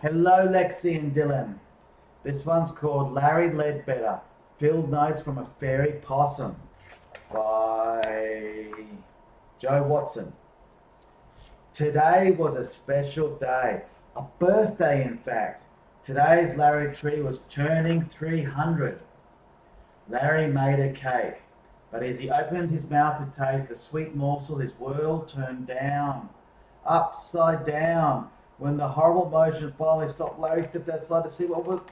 Hello, Lexi and Dylan. This one's called Larry Leadbeater, Field Notes from a Fairy Possum by Joe Watson. Today was a special day, a birthday in fact. Today's Larry tree was turning 300. Larry made a cake, but as he opened his mouth to taste the sweet morsel, his world turned down, upside down. When the horrible motion finally stopped, Larry stepped outside to see what.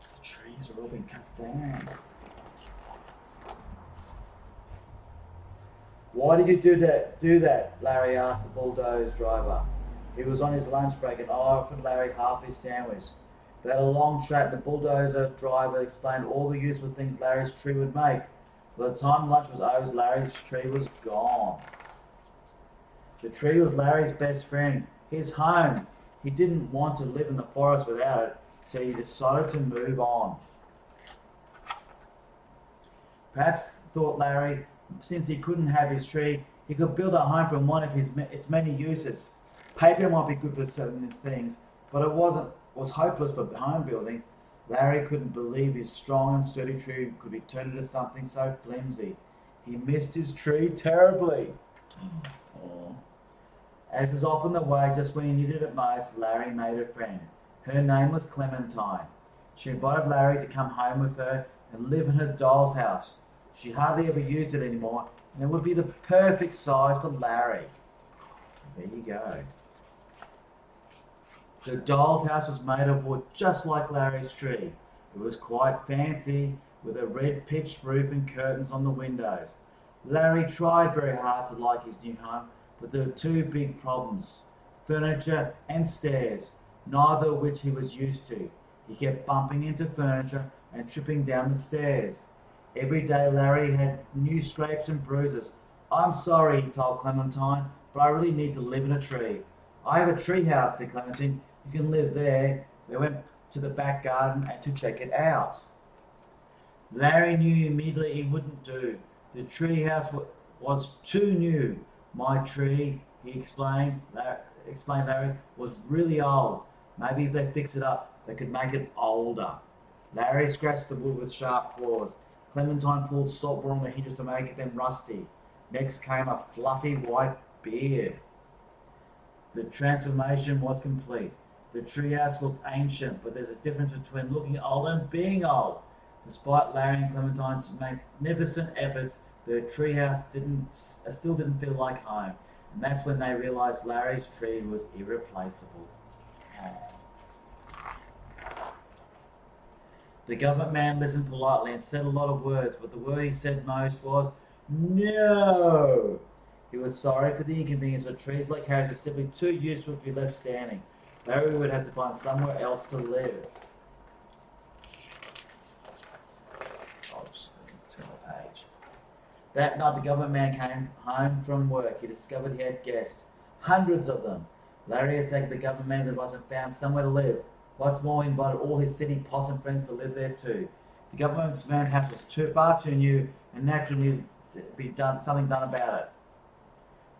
The trees are all being cut down. Why did you do that? Larry asked the bulldoze driver. He was on his lunch break and I offered Larry half his sandwich. They had a long chat. The bulldozer driver explained all the useful things Larry's tree would make. By the time lunch was over, Larry's tree was gone. The tree was Larry's best friend, his home. He didn't want to live in the forest without it, so he decided to move on. Perhaps, thought Larry, since he couldn't have his tree, he could build a home from one of its many uses. Paper might be good for certain things, but it was hopeless for home building. Larry couldn't believe his strong and sturdy tree could be turned into something so flimsy. He missed his tree terribly. Oh. As is often the way, just when he needed it most, Larry made a friend. Her name was Clementine. She invited Larry to come home with her and live in her doll's house. She hardly ever used it anymore, and it would be the perfect size for Larry. There you go. The doll's house was made of wood just like Larry's tree. It was quite fancy, with a red pitched roof and curtains on the windows. Larry tried very hard to like his new home, but there were two big problems: furniture and stairs, neither of which he was used to. He kept bumping into furniture and tripping down the stairs. Every day Larry had new scrapes and bruises. "I'm sorry," he told Clementine, "but I really need to live in a tree." "I have a tree house," said Clementine. "You can live there." They went to the back garden and to check it out. Larry knew immediately he wouldn't do. The tree house was too new. "My tree," he explained, Larry, "was really old. Maybe if they fix it up, they could make it older." Larry scratched the wood with sharp claws. Clementine pulled saltwater on the hinges to make them rusty. Next came a fluffy white beard. The transformation was complete. The treehouse looked ancient, but there's a difference between looking old and being old. Despite Larry and Clementine's magnificent efforts, their treehouse still didn't feel like home, and that's when they realized Larry's tree was irreplaceable. The government man listened politely and said a lot of words, but the word he said most was no. He was sorry for the inconvenience, but trees like Harry's were simply too useful to be left standing. Larry would have to find somewhere else to live. Turn the page. That night the government man came home from work. He discovered he had guests, hundreds of them. Larry had taken the government man's advice and found somewhere to live. What's more, he invited all his city possum friends to live there too. The government man's house was far too new and naturally needed to be something done about it.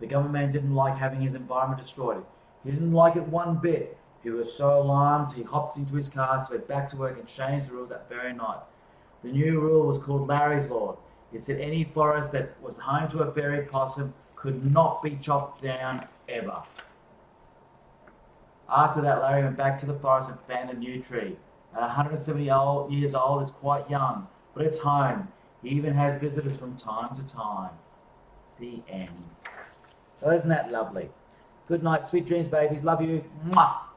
The government man didn't like having his environment destroyed. He didn't like it one bit. He was so alarmed he hopped into his car, went back to work and changed the rules that very night. The new rule was called Larry's Law. It said any forest that was home to a fairy possum could not be chopped down ever. After that, Larry went back to the forest and found a new tree. At 170 years old, it's quite young, but it's home. He even has visitors from time to time. The end. Well, isn't that lovely? Good night, sweet dreams, babies. Love you. Mwah.